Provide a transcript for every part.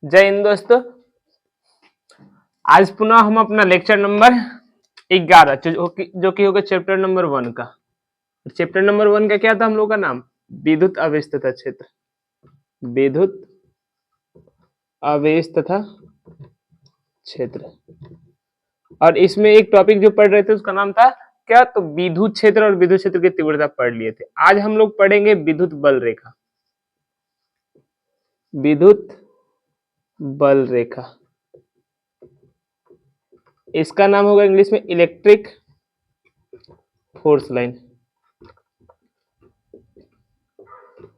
जय हिंद दोस्तों। आज पुनः हम अपना लेक्चर नंबर 11 जो कि होगा चैप्टर नंबर 1 का। चैप्टर नंबर 1 का क्या था हम लोग का नाम? विद्युत आवेश तथा क्षेत्र। विद्युत आवेश तथा क्षेत्र। और इसमें एक टॉपिक जो पढ़ रहे थे उसका नाम था क्या? तो विद्युत क्षेत्र और विद्युत क्षेत्र की तीव्रता पढ़ लिए थे। आज हम लोग पढ़ेंगे विद्युत बल रेखा। विद्युत बल रेखा, इसका नाम होगा इंग्लिश में इलेक्ट्रिक फोर्स लाइन।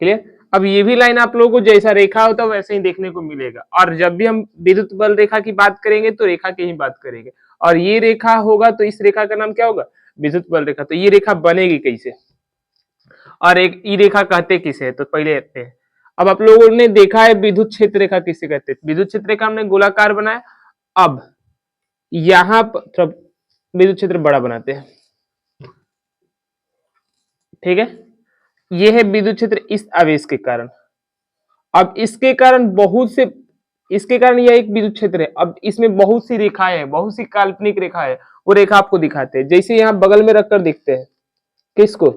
क्लियर? अब ये भी लाइन आप लोगों को जैसा रेखा होता है वैसे ही देखने को मिलेगा। और जब भी हम विद्युत बल रेखा की बात करेंगे तो रेखा की ही बात करेंगे। और ये रेखा होगा तो इस रेखा का नाम क्या होगा? विद्युत बल रेखा। तो ये रेखा बनेगी कैसे और एक ई रेखा कहते किसे? तो पहले देखते हैं। अब आप लोगों ने देखा है विद्युत क्षेत्र रेखा किसे कहते हैं? विद्युत क्षेत्र रेखा हमने गोलाकार बनाया। अब यहाँ पर विद्युत क्षेत्र बड़ा बनाते हैं। ठीक है, यह है विद्युत क्षेत्र इस आवेश के कारण। अब इसके कारण यह एक विद्युत क्षेत्र है। अब इसमें बहुत सी रेखाएं हैं, बहुत सी काल्पनिक रेखाएं, वो रेखा आपको दिखाते हैं। जैसे यहाँ बगल में रखकर दिखते हैं, किसको?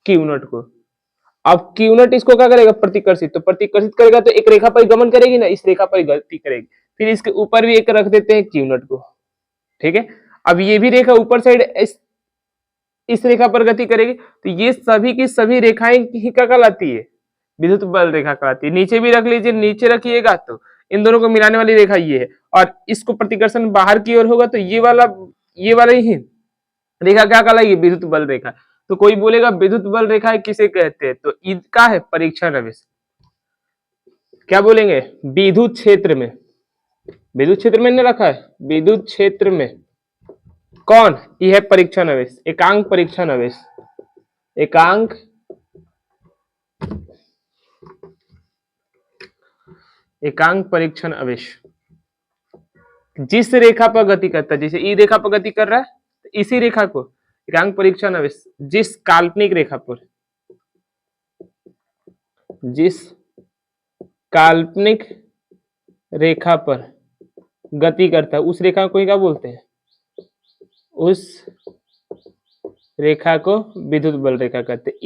क्यू नॉट को। अब क्यू नॉट इसको क्या करेगा? प्रतिकर्षित। तो प्रतिकर्षित करेगा तो एक रेखा पर गमन करेगी ना, इस रेखा पर गति करेगी। फिर इसके ऊपर भी एक रख देते हैं क्यू नॉट को। ठीक है, अब ये भी रेखा ऊपर साइड इस रेखा पर गति करेगी। तो ये सभी की सभी रेखाएं ही क्या कहलाती है? विद्युत बल रेखा कहलाती है। नीचे भी रख लीजिए, नीचे रखिएगा तो इन दोनों को मिलाने वाली रेखा ये है। और इसको प्रतिकर्षण बाहर की ओर होगा तो ये वाला ही रेखा क्या कहलाएगी? विद्युत बल रेखा। तो कोई बोलेगा विद्युत बल रेखा किसे कहते हैं? तो इसका है परीक्षण आवेश। क्या बोलेंगे? विद्युत क्षेत्र में, विद्युत क्षेत्र में रखा है, विद्युत क्षेत्र में कौन? यह है परीक्षण आवेश, एकांक परीक्षण आवेश। एकांक परीक्षण आवेश जिस रेखा पर गति करता है, जैसे ई रेखा पर गति कर रहा है तो इसी रेखा को एकांक परीक्षण आवेश जिस काल्पनिक रेखा पर गति करता है उस रेखा को क्या बोलते हैं? उस रेखा को विद्युत बल रेखा कहते हैं।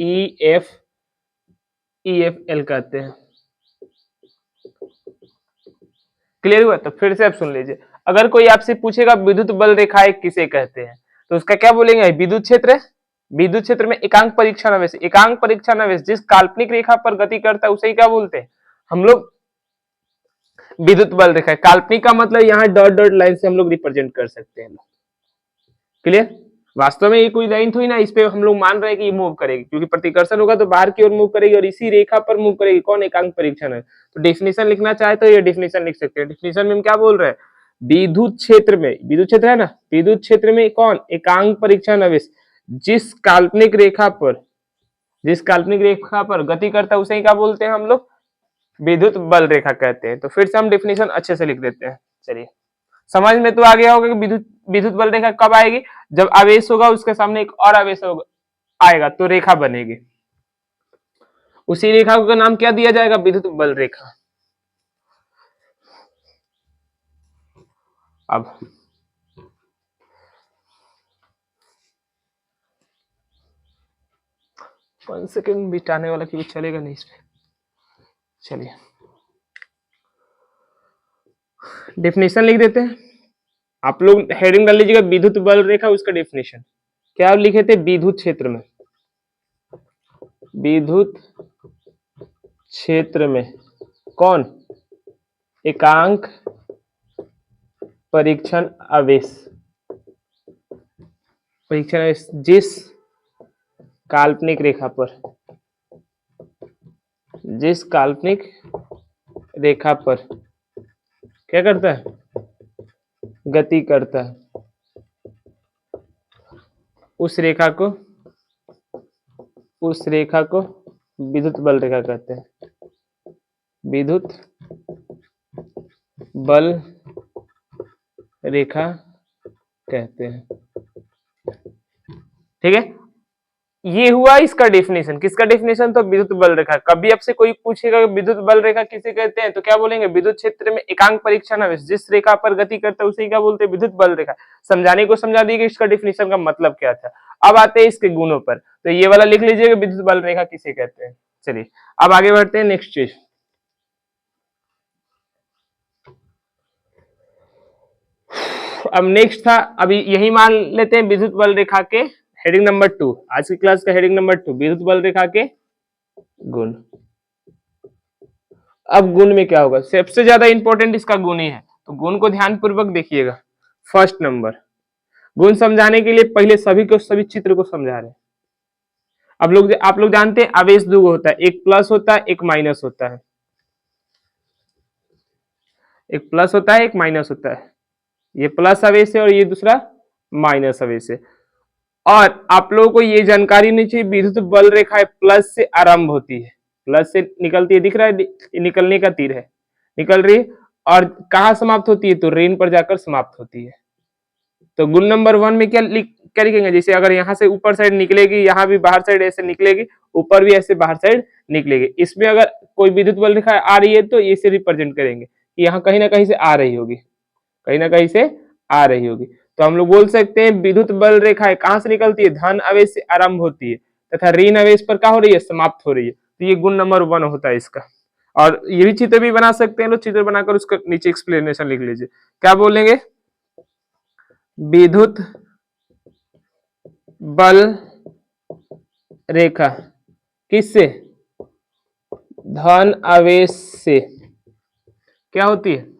EFL कहते हैं। क्लियर हुआ? तो फिर से आप सुन लीजिए। अगर कोई आपसे पूछेगा विद्युत बल रेखाएं किसे कहते हैं तो उसका क्या बोलेंगे? विद्युत क्षेत्र। विद्युत क्षेत्र में एकांक परीक्षण आवेश, एकांक परीक्षण आवेश जिस काल्पनिक रेखा पर गति करता है उसे ही क्या बोलते हैं हम लोग? विद्युत बल रेखा। काल्पनिक का मतलब यहाँ डॉट डॉट लाइन से हम लोग रिप्रेजेंट कर सकते हैं। क्लियर? वास्तव में ये कोई लाइन थोड़ी ना, इस पे हम लोग मान रहे हैं कि ये मूव करेगी, क्योंकि प्रतिकर्षण होगा तो बाहर की ओर मूव करेगी और इसी रेखा पर मूव करेगी। कौन? एकांक परीक्षण है। तो डेफिनेशन लिखना चाहे तो ये डेफिनेशन लिख सकते हैं। डेफिनेशन में हम क्या बोल रहे हैं? विद्युत क्षेत्र में, विद्युत क्षेत्र है ना, विद्युत क्षेत्र में कौन? एकांक परीक्षण आवेश जिस काल्पनिक रेखा पर गति करता है उसे क्या बोलते हैं हम लोग? विद्युत बल रेखा कहते हैं। तो फिर से हम डेफिनेशन अच्छे से लिख देते हैं। चलिए, समझ में तो आ गया होगा कि विद्युत बल रेखा कब आएगी? जब आवेश होगा उसके सामने एक और आवेश आएगा तो रेखा बनेगी। उसी रेखा का नाम क्या दिया जाएगा? विद्युत बल रेखा। अब 1 सेकेंड बिताने वाला क्योंकि चलेगा नहीं इसमें। चलिए डेफिनेशन लिख देते हैं। आप लोग हेडिंग डाल लीजिएगा विद्युत बल रेखा, उसका डेफिनेशन क्या लिखे थे? विद्युत क्षेत्र में, विद्युत क्षेत्र में कौन? एकांक परीक्षण आवेश जिस काल्पनिक रेखा पर क्या करता है? गति करता है, उस रेखा को विद्युत बल रेखा कहते हैं। विद्युत बल रेखा कहते हैं। ठीक है, ये हुआ इसका डेफिनेशन। किसका डेफिनेशन? तो विद्युत बल रेखा। कभी आपसे कोई पूछेगा विद्युत बल रेखा किसे कहते हैं तो क्या बोलेंगे? विद्युत क्षेत्र में एकांक परीक्षण आवेश जिस रेखा पर गति करता है उसे क्या बोलते हैं? विद्युत बल रेखा। समझाने को समझा दी कि इसका डेफिनेशन का मतलब क्या था। अब आते हैं इसके गुणों पर, तो ये वाला लिख लीजिएगा विद्युत बल रेखा किसे कहते हैं। चलिए अब आगे बढ़ते हैं नेक्स्ट चीज। अब नेक्स्ट था, अभी यही मान लेते हैं विद्युत बल रेखा के हेडिंग नंबर 2, आज की क्लास का हेडिंग नंबर 2 विद्युत बल रेखा के गुण। अब गुण में क्या होगा? सबसे ज्यादा इंपॉर्टेंट इसका गुण ही है, तो गुण को ध्यान पूर्वक देखिएगा। फर्स्ट नंबर, गुण समझाने के लिए पहले सभी चित्र को समझा रहे हैं। आप लोग जानते हैं आवेश दो होता है, एक प्लस होता है एक माइनस होता है, एक प्लस होता है एक माइनस होता है। ये प्लस आवेश है और ये दूसरा माइनस आवेश है। और आप लोगों को ये जानकारी नहीं चाहिए, विद्युत बल रेखा प्लस से आरंभ होती है, प्लस से निकलती है, दिख रहा है निकलने का तीर है, निकल रही है, और कहाँ समाप्त होती है? तो ऋण पर जाकर समाप्त होती है। तो गुण नंबर 1 में क्या लिखेंगे? जैसे अगर यहाँ से ऊपर साइड निकलेगी, यहाँ भी बाहर साइड ऐसे निकलेगी, ऊपर भी ऐसे बाहर साइड निकलेगी। इसमें अगर कोई विद्युत बल रेखा आ रही है तो इसे रिप्रेजेंट करेंगे कि यहाँ कहीं ना कहीं से आ रही होगी, कहीं ना कहीं से आ रही होगी। तो हम लोग बोल सकते हैं विद्युत बल रेखाएं कहां से निकलती है? धन आवेश से आरंभ होती है तथा ऋण आवेश पर क्या हो रही है? समाप्त हो रही है। तो ये गुण नंबर 1 होता है इसका। और ये भी चित्र भी बना सकते हैं लोग, चित्र बनाकर उसका नीचे एक्सप्लेनेशन लिख लीजिए। क्या बोलेंगे? विद्युत बल रेखा किससे? धन आवेश से क्या होती है?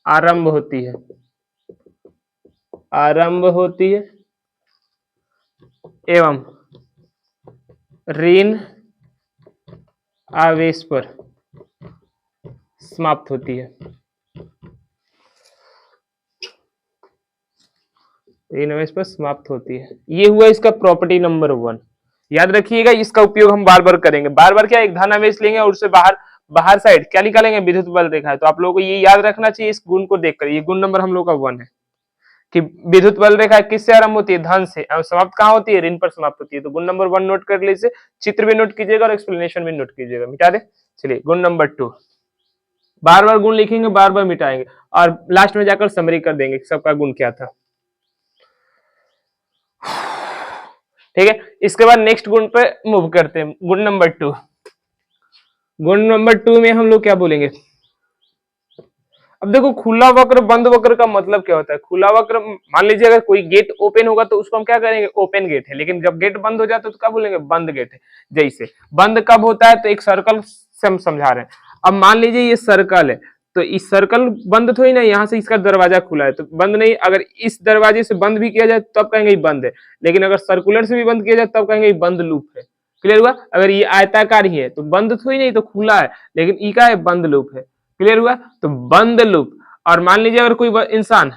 आरंभ होती है, आरंभ होती है एवं ऋण आवेश पर समाप्त होती है। ऋण आवेश पर समाप्त होती है। ये हुआ इसका प्रॉपर्टी नंबर 1। याद रखिएगा, इसका उपयोग हम बार बार करेंगे। बार बार क्या? एक धन आवेश लेंगे और उससे बाहर साइड क्या निकालेंगे? विद्युत बल रेखा है। तो आप लोगों को ये याद रखना चाहिए इस गुण को देखकर। ये गुण नंबर हम लोग का 1 है कि विद्युत बल रेखा किससे आरंभ होती है? धन से, और समाप्त कहाँ होती है? ऋण पर समाप्त होती है। तो गुण नंबर 1 नोट कर लीजिए, चित्र भी नोट कीजिएगा और एक्सप्लेनेशन भी नोट कीजिएगा। मिटा दे। चलिए गुण नंबर 2, बार बार गुण लिखेंगे, बार बार मिटाएंगे और लास्ट में जाकर समरी कर देंगे सबका गुण क्या था। ठीक है, इसके बाद नेक्स्ट गुण पे मूव करते हैं। गुण नंबर 2, गुण नंबर 2 में हम लोग क्या बोलेंगे? अब देखो, खुला वक्र बंद वक्र का मतलब क्या होता है? खुला वक्र, मान लीजिए अगर कोई गेट ओपन होगा तो उसको हम क्या करेंगे? ओपन गेट है। लेकिन जब गेट बंद हो जाता है तो क्या बोलेंगे? बंद गेट है। जैसे बंद कब होता है? तो एक सर्कल से हम समझा रहे हैं। अब मान लीजिए ये सर्कल है, तो इस सर्कल बंद थोड़ी ना, यहाँ से इसका दरवाजा खुला है तो बंद नहीं। अगर इस दरवाजे से बंद भी किया जाए तब कहेंगे बंद है, लेकिन अगर सर्कुलर से भी बंद किया जाए तब कहेंगे बंद लूप है। क्लियर हुआ? अगर ये आयताकार ही है तो बंद थोड़ी नहीं, तो खुला है, लेकिन ई का है बंद लूप है। क्लियर हुआ? तो बंद लूप। और मान लीजिए अगर कोई इंसान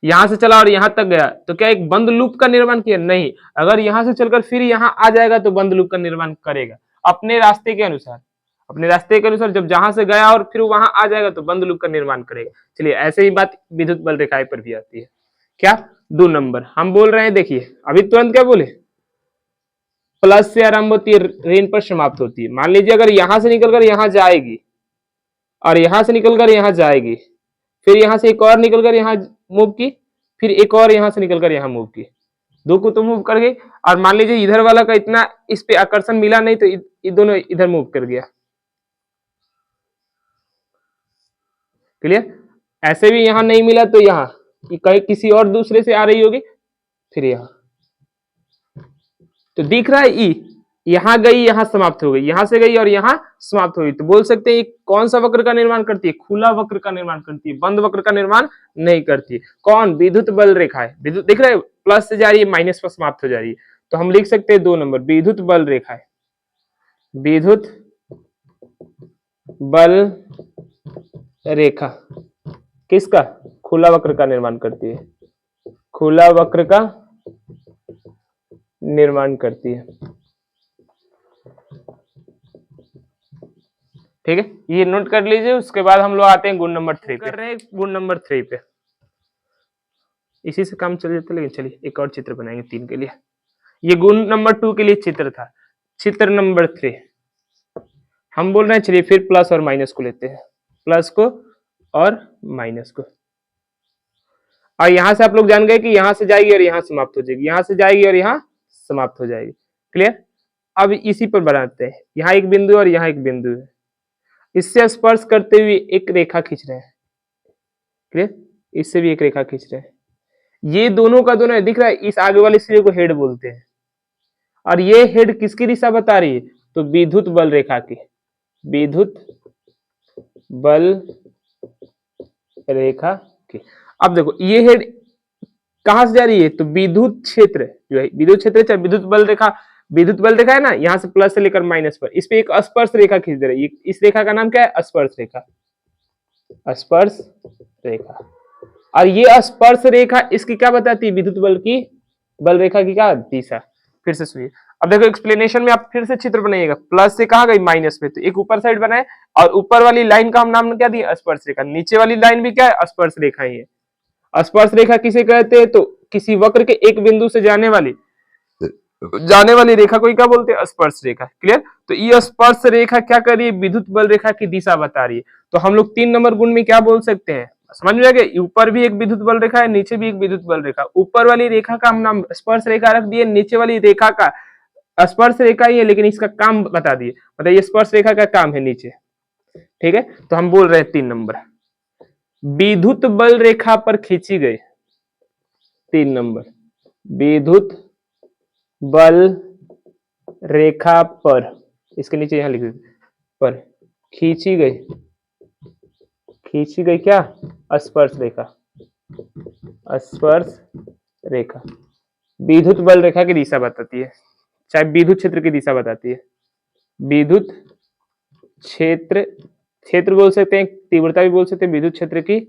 यहां से चला और यहां तक गया तो क्या एक बंद लूप का निर्माण किया? नहीं। अगर यहां से चलकर फिर यहां आ जाएगा तो बंद लूप का निर्माण करेगा अपने रास्ते के अनुसार। अपने रास्ते के अनुसार जब जहां से गया और फिर वहां आ जाएगा तो बंद लूप का निर्माण करेगा। चलिए, ऐसे ही बात विद्युत बल रेखाएं पर भी आती है। क्या? 2 नंबर हम बोल रहे हैं, देखिए अभी तुरंत क्या बोले? प्लस से आरंभ होती है, ऋण पर समाप्त होती है। मान लीजिए अगर यहां से निकलकर यहां जाएगी और यहां से निकलकर यहां जाएगी, फिर यहां से एक और निकलकर यहां मूव की, फिर एक और यहां से निकलकर यहां मूव की, दो को तो मूव कर गई। और मान लीजिए इधर वाला का इतना इस पे आकर्षण मिला नहीं तो ये दोनों इधर मूव कर गया। क्लियर? ऐसे भी यहां नहीं मिला तो यहां कहीं किसी और दूसरे से आ रही होगी, फिर यहां तो दिख रहा है ई, यहां गई यहां समाप्त हो गई, यहां से गई और यहां समाप्त हो गई। तो बोल सकते हैं कौन सा वक्र का निर्माण करती है? खुला वक्र का निर्माण करती है, बंद वक्र का निर्माण नहीं करती है। कौन? विद्युत बल रेखा है। विद्युत दिख रहा है, प्लस से जा रही है माइनस पर समाप्त हो जा रही है। तो हम लिख सकते हैं 2 नंबर, विद्युत बल रेखा है। विद्युत बल रेखा किसका? खुला वक्र का निर्माण करती है, खुला वक्र का निर्माण करती है। ठीक है, ये नोट कर लीजिए। उसके बाद हम लोग आते हैं गुण नंबर 3 पे। कर रहे हैं गुण नंबर 3 पे, इसी से काम चल जाता है, लेकिन चलिए एक और चित्र बनाएंगे 3 के लिए। ये गुण नंबर 2 के लिए चित्र था। चित्र नंबर 3 हम बोल रहे हैं, चलिए फिर प्लस और माइनस को लेते हैं, प्लस को और माइनस को। और यहां से आप लोग जान गए कि यहां से जाएगी और यहां समाप्त हो जाएगी, यहां से जाएगी और यहां समाप्त हो जाएगी। क्लियर? अब इसी पर बनाते हैं, यहाँ एक बिंदु और यहाँ एक बिंदु है, इससे स्पर्श करते हुए एक रेखा खींच रहे हैं। क्लियर? इससे भी एक रेखा खींच रहे हैं। ये दोनों का दोनों दिख रहा है, इस आगे वाले सिरे को हेड बोलते हैं। और ये हेड किसकी दिशा बता रही है? तो विद्युत बल रेखा की, विद्युत बल रेखा की। अब देखो ये हेड कहां से जा रही है? तो विद्युत क्षेत्र जो है, विद्युत क्षेत्र चाहे विद्युत बल रेखा, विद्युत बल रेखा है ना, यहां से प्लस से लेकर माइनस पर, इस पे एक स्पर्श रेखा खींच दे रही है। इस रेखा का नाम क्या है? स्पर्श रेखा, स्पर्श रेखा। और ये स्पर्श रेखा इसकी क्या बताती है? विद्युत बल की, बल रेखा की क्या दिशा। फिर से सुनिए, अब देखो एक्सप्लेनेशन में आप फिर से चित्र बनाइएगा, प्लस से कहां गई? माइनस में, तो एक ऊपर साइड बनाए और ऊपर वाली लाइन का हम नाम क्या दिए? स्पर्श रेखा। नीचे वाली लाइन भी क्या है? स्पर्श रेखा ही है। स्पर्श रेखा किसे कहते हैं? तो किसी वक्र के एक बिंदु से जाने वाली रेखा को क्या बोलते हैं? स्पर्श रेखा। क्लियर? तो ये स्पर्श रेखा क्या कर रही है? विद्युत बल रेखा की दिशा बता रही है। तो हम लोग 3 नंबर गुण में क्या बोल सकते हैं? समझ में आ गया? ऊपर भी एक विद्युत बल रेखा है, नीचे भी एक विद्युत बल रेखा। ऊपर वाली रेखा का हम नाम स्पर्श रेखा रख दिए, नीचे वाली रेखा का स्पर्श रेखा ही है, लेकिन इसका काम बता दिए। मतलब ये स्पर्श रेखा का काम है नीचे। ठीक है, तो हम बोल रहे हैं 3 नंबर, विद्युत बल रेखा पर खींची गई, 3 नंबर, विद्युत बल रेखा पर, इसके नीचे यहां लिख दीजिए, पर खींची गई क्या? स्पर्श रेखा, स्पर्श रेखा विद्युत बल रेखा की दिशा बताती है, चाहे विद्युत क्षेत्र की दिशा बताती है। विद्युत क्षेत्र, क्षेत्र बोल सकते हैं, तीव्रता भी बोल सकते हैं, विद्युत क्षेत्र की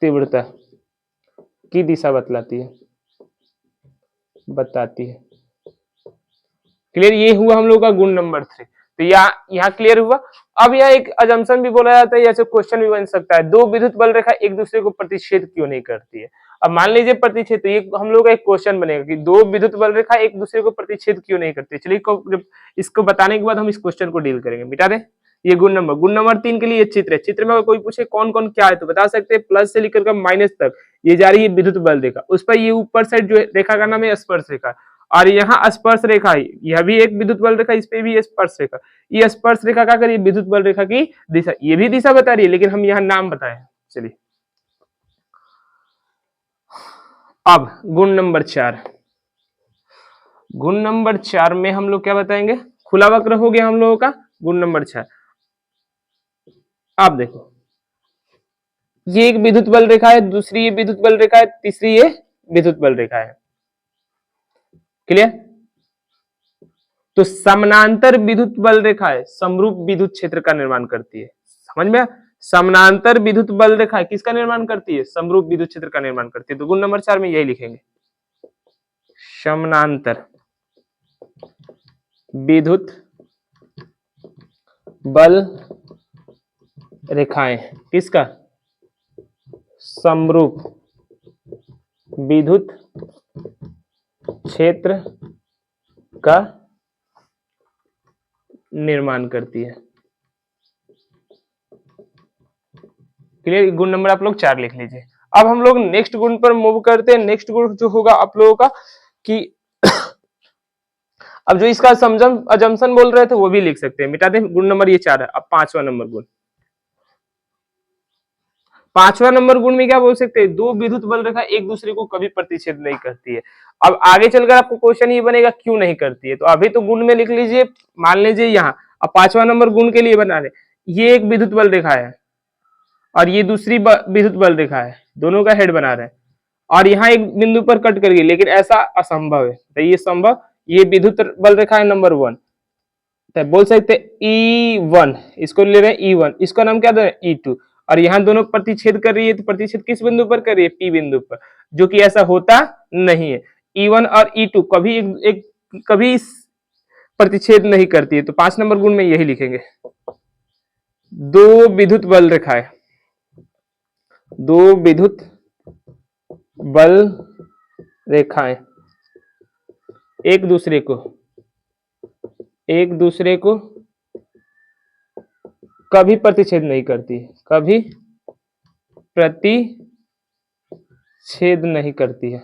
तीव्रता की दिशा बताती है। क्लियर? ये हुआ हम लोग का गुण नंबर 3। तो यहाँ क्लियर हुआ। अब यह एक अजम्पशन भी बोला जाता है, या क्वेश्चन भी बन सकता है, दो विद्युत बल रेखा एक दूसरे को प्रतिच्छेद क्यों नहीं करती है? अब मान लीजिए प्रतिच्छेद, तो ये हम लोग का एक क्वेश्चन बनेगा कि दो विद्युत बल रेखा एक दूसरे को प्रतिच्छेद क्यों नहीं करती। चलिए इसको बताने के बाद हम इस क्वेश्चन को डील करेंगे। मिटा दें ये गुण नंबर 3 के लिए चित्र है। चित्र में अगर कोई पूछे कौन कौन क्या है तो बता सकते हैं, प्लस से लेकर माइनस तक ये जा रही है विद्युत बल रेखा, उस पर ये ऊपर साइड जो रेखा का नाम है स्पर्श रेखा, और यहाँ स्पर्श रेखा है, यह भी एक विद्युत बल रेखा, इस पे भी स्पर्श रेखा। ये स्पर्श रेखा क्या करिए? विद्युत बल रेखा की दिशा, ये भी दिशा बता रही है, लेकिन हम यहाँ नाम बताए। चलिए अब गुण नंबर 4, गुण नंबर 4 में हम लोग क्या बताएंगे? खुला वक्र हो गया हम लोगों का गुण नंबर 4। आप देखो ये एक विद्युत बल रेखा है, दूसरी ये विद्युत बल रेखा है, तीसरी ये विद्युत बल रेखा है। क्लियर? तो समानांतर विद्युत बल रेखाएं समरूप विद्युत क्षेत्र का निर्माण करती है। समझ में? समानांतर विद्युत बल रेखा किसका निर्माण करती है? समरूप विद्युत क्षेत्र का निर्माण करती है। तो गुण नंबर 4 में यही लिखेंगे, समानांतर विद्युत बल रेखाएं किसका? समरूप विद्युत क्षेत्र का निर्माण करती है। क्लियर? गुण नंबर आप लोग 4 लिख लीजिए। अब हम लोग नेक्स्ट गुण पर मूव करते हैं। नेक्स्ट गुण जो होगा आप लोगों का कि अब जो इसका अजम्पशन बोल रहे थे वो भी लिख सकते हैं, मिटा दें। गुण नंबर ये 4 है। अब 5वां नंबर गुण, 5वां नंबर गुण में क्या बोल सकते हैं? दो विद्युत बल रेखा एक दूसरे को कभी प्रतिच्छेद नहीं करती है। अब आगे चलकर आपको क्वेश्चन ये बनेगा क्यों नहीं करती है, तो अभी तो गुण में लिख लीजिए, मान लीजिए यहाँ। अब 5वां नंबर गुण के लिए बना रहे, ये एक विद्युत बल रेखा है और ये दूसरी विद्युत बल रेखा है, दोनों का हेड बना रहे हैं, और यहाँ एक बिंदु पर कट कर गई, लेकिन ऐसा असंभव है। तो ये संभव, ये विद्युत बल रेखा है नंबर 1, तो बोल सकते E1, इसको ले रहे हैं E1, इसका नाम क्या दे रहे हैं E2, और यहाँ दोनों प्रतिच्छेद कर रही है, तो प्रतिच्छेद किस बिंदु पर कर रही है? P बिंदु पर, जो कि ऐसा होता नहीं है। E1 और E2 कभी प्रतिच्छेद नहीं करती है। तो 5 नंबर गुण में यही लिखेंगे, दो विद्युत बल रेखाएं, दो विद्युत बल रेखाएं एक दूसरे को कभी प्रतिच्छेद नहीं करती, कभी प्रतिच्छेद नहीं करती है।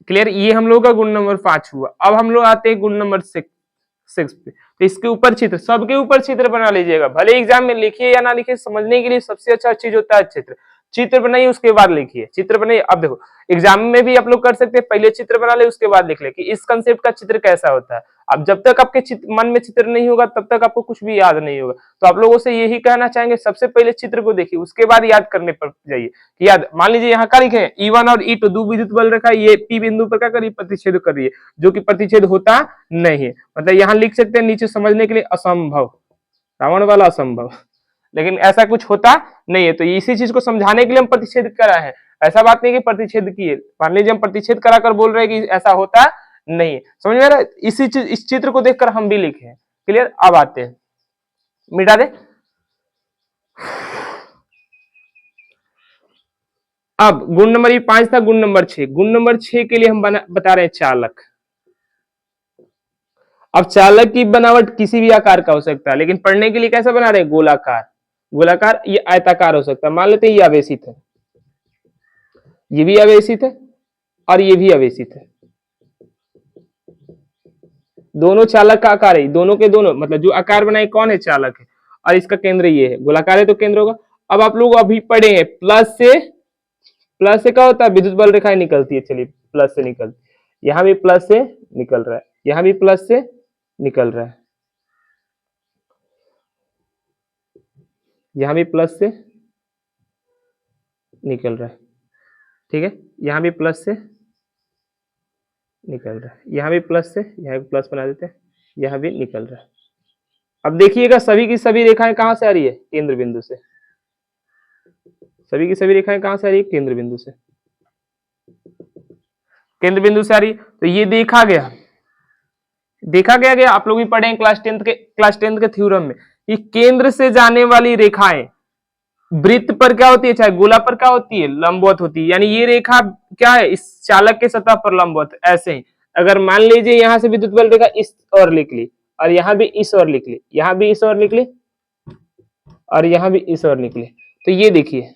क्लियर? ये हम लोग का गुण नंबर 5 हुआ। अब हम लोग आते हैं गुण नंबर 6 पे। तो इसके ऊपर चित्र, सबके ऊपर चित्र बना लीजिएगा, भले एग्जाम में लिखिए या ना लिखिए, समझने के लिए सबसे अच्छा चीज होता है चित्र। चित्र बनाइए उसके बाद लिखिए, चित्र बनाइए। अब देखो एग्जाम में भी आप लोग कर सकते हैं, पहले चित्र बना ले उसके बाद लिख ले कि इस कंसेप्ट का चित्र कैसा होता है। अब जब तक आपके मन में चित्र नहीं होगा तब तक आपको कुछ भी याद नहीं होगा। तो आप लोगों से यही कहना चाहेंगे, सबसे पहले चित्र को देखिए उसके बाद याद करने पर जाइए। याद मान लीजिए यहाँ का लिखे E1 और E2 दो विद्युत बल रेखा, ये P बिंदु पर क्या करिए, प्रतिच्छेद कर रही है, जो कि प्रतिच्छेद होता नहीं है। मतलब यहाँ लिख सकते हैं नीचे समझने के लिए, असंभव, रावण वाला असंभव, लेकिन ऐसा कुछ होता नहीं है। तो इसी चीज को समझाने के लिए हम प्रतिच्छेद करा है, ऐसा बात नहीं कि प्रतिच्छेद किए। मान लीजिए हम प्रतिच्छेद कराकर बोल रहे हैं कि ऐसा होता नहीं है, समझ में आ रहा है? इस चित्र को देखकर हम भी लिखे हैं। क्लियर? अब आते हैं, मिटा दे। अब गुण नंबर ये 5 था, गुण नंबर 6। गुण नंबर 6 के लिए हम बता रहे हैं चालक। अब चालक की बनावट किसी भी आकार का हो सकता है, लेकिन पढ़ने के लिए कैसा बना रहे हैं, गोलाकार। गोलाकार, ये आयताकार हो सकता है। मान लेते हैं ये आवेशित है, ये भी आवेशित है और ये भी आवेशित है। दोनों चालक का आकार है, दोनों के दोनों, मतलब जो आकार बनाए कौन है, चालक है, और इसका केंद्र ये है, गोलाकार है तो केंद्र होगा। अब आप लोग अभी पढ़े हैं प्लस से क्या होता है, विद्युत बल रेखाएं निकलती है। चलिए प्लस से निकलती, यहां भी प्लस से निकल रहा है, यहां भी प्लस से निकल रहा है, यहां भी प्लस से निकल रहा है। ठीक है, यहां भी प्लस से निकल रहा है, यहां भी प्लस से, यहां भी प्लस बना देते हैं, यहां भी निकल रहा है। अब देखिएगा सभी की सभी रेखाएं कहां से आ रही है, केंद्र बिंदु से। सभी की सभी रेखाएं कहां से आ रही है, केंद्र बिंदु से, केंद्र बिंदु से आ रही है। तो ये देखा गया आप लोग भी पढ़े हैं क्लास 10 के थ्योरम में, कि केंद्र से जाने वाली रेखाएं वृत्त पर क्या होती है, चाहे गोला पर क्या होती है, लंबवत होती है। यानी ये रेखा क्या है, इस चालक के सतह पर लंबवत। ऐसे ही अगर मान लीजिए यहां से विद्युत बल रेखा इस ओर लिख ली, और यहां भी इस ओर लिख ली, यहां भी इस ओर लिख ली, और यहां भी इस ओर लिख ली, तो ये देखिए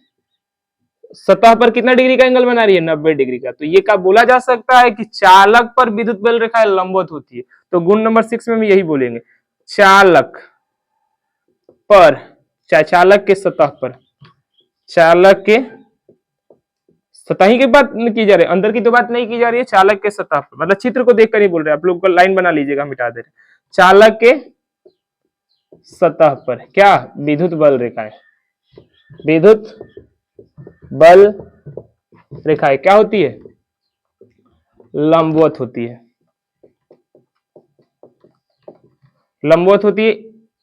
सतह पर कितना डिग्री का एंगल बना रही है, 90 डिग्री का। तो ये क्या बोला जा सकता है कि चालक पर विद्युत बल रेखा लंबवत होती है। तो गुण नंबर 6 में हम यही बोलेंगे, चालक पर, चाहे चालक के सतह पर, चालक के सतह ही की बात की जा रही है, अंदर की तो बात नहीं की जा रही है, चालक के सतह पर, मतलब चित्र को देखकर ही बोल रहे हैं। आप लोग को लाइन बना लीजिएगा, मिटा दे रहे, चालक के सतह पर क्या, विद्युत बल रेखाएं, विद्युत बल रेखाएं क्या होती है, लंबवत होती है, लंबवत होती है।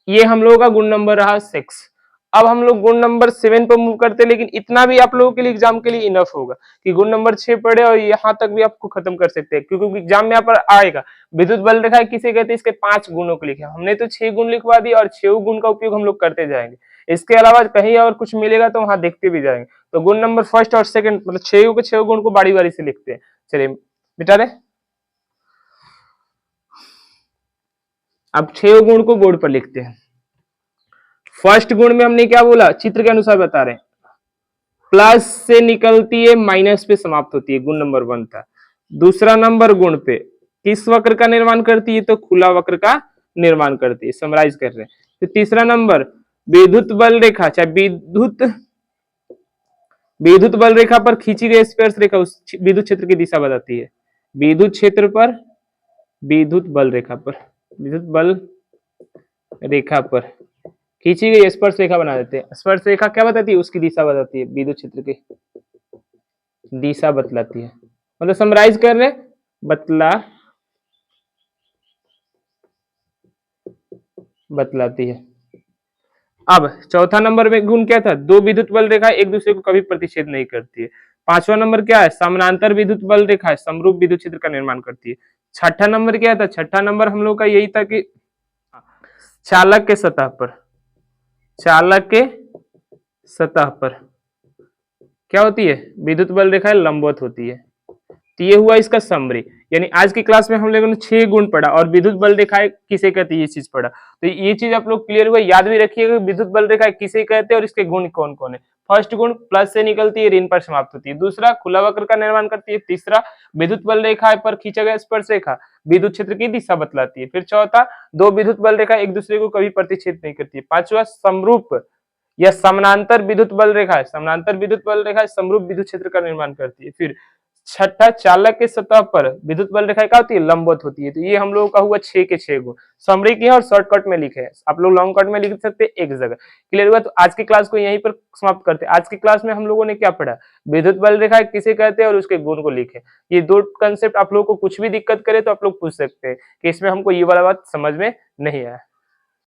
ये हम लोगों का गुण नंबर रहा 6। अब हम लोग गुण नंबर 7 पर मूव करते हैं, लेकिन इतना भी आप लोगों के लिए एग्जाम के लिए इनफ होगा कि गुण नंबर 6 पढ़े और यहां तक भी आपको खत्म कर सकते हैं, क्योंकि एग्जाम में यहाँ पर आएगा विद्युत बल रेखा किसे कहते हैं, इसके 5 गुणों को लिखे। हमने तो 6 गुण लिखवा दिए और 6 गुण का उपयोग हम लोग करते जाएंगे। इसके अलावा कहीं और कुछ मिलेगा तो वहां देखते भी जाएंगे। तो गुण नंबर फर्स्ट और सेकंड, मतलब 6 गुण को बारी बारी से लिखते हैं। चलिए मिटा दे। अब 6 गुण को बोर्ड पर लिखते हैं। फर्स्ट गुण में हमने क्या बोला, चित्र के अनुसार बता रहे हैं, प्लस से निकलती है, माइनस पे समाप्त होती है, गुण नंबर 1 था। दूसरा नंबर गुण पे किस वक्र का निर्माण करती है, तो खुला वक्र का निर्माण करती है, समराइज कर रहे हैं। तो तीसरा नंबर विद्युत बल रेखा, चाहे विद्युत बल रेखा पर खींची गई स्पर्श रेखा उस विद्युत क्षेत्र की दिशा बताती है। विद्युत क्षेत्र पर, विद्युत बल रेखा पर, विद्युत बल रेखा पर खींची गई स्पर्श रेखा बना देते हैं। स्पर्श रेखा क्या बताती है, उसकी दिशा बताती है, विद्युत क्षेत्र की दिशा बतलाती है। मतलब समराइज कर रहे, बतलाती है। अब चौथा नंबर में गुण क्या था, दो विद्युत बल रेखा एक दूसरे को कभी प्रतिच्छेद नहीं करती है। पांचवा नंबर क्या है, समानांतर विद्युत बल रेखा समरूप विद्युत क्षेत्र का निर्माण करती है। छठा नंबर क्या था, छठा नंबर हम लोग का यही था कि चालक के सतह पर, चालक के सतह पर क्या होती है, विद्युत बल रेखा लंबवत होती है। तो ये हुआ इसका समरी। यानी आज की क्लास में हम लोगों ने 6 गुण पढ़ा और विद्युत बल रेखाएं किसे कहते हैं ये चीज पढ़ा। तो ये चीज आप लोग क्लियर हुआ, याद भी रखिएगा विद्युत बल रेखाएं किसे कहते हैं और इसके गुण कौन कौन है। फर्स्ट गुण प्लस से निकलती है, ऋण पर समाप्त होती है। दूसरा खुला वक्र का निर्माण करती है। तीसरा विद्युत बल रेखा पर खींचा गया स्पर्श रेखा विद्युत क्षेत्र की दिशा बतलाती है। फिर चौथा दो विद्युत बल रेखा एक दूसरे को कभी प्रतिच्छेद नहीं करती है। पांचवा समरूप या समानांतर विद्युत बल रेखा, समानांतर विद्युत बल रेखा समरूप विद्युत क्षेत्र का निर्माण करती है। फिर छठा चालक के सतह पर विद्युत बल रेखा क्या होती है, लंबवत होती है। तो ये हम लोगों का हुआ 6 के 6 गुण। समरी किया और शॉर्टकट में लिखे हैं, आप लोग लॉन्ग कट में लिख सकते हैं एक जगह। क्लियर हुआ। तो आज की क्लास को यहीं पर समाप्त करते हैं। आज की क्लास में हम लोगों ने क्या पढ़ा, विद्युत बल रेखा किसे कहते हैं और उसके गुण को लिखे। ये दो कंसेप्ट आप लोगों को कुछ भी दिक्कत करे तो आप लोग पूछ सकते हैं कि इसमें हमको ये वाला बात समझ में नहीं आया।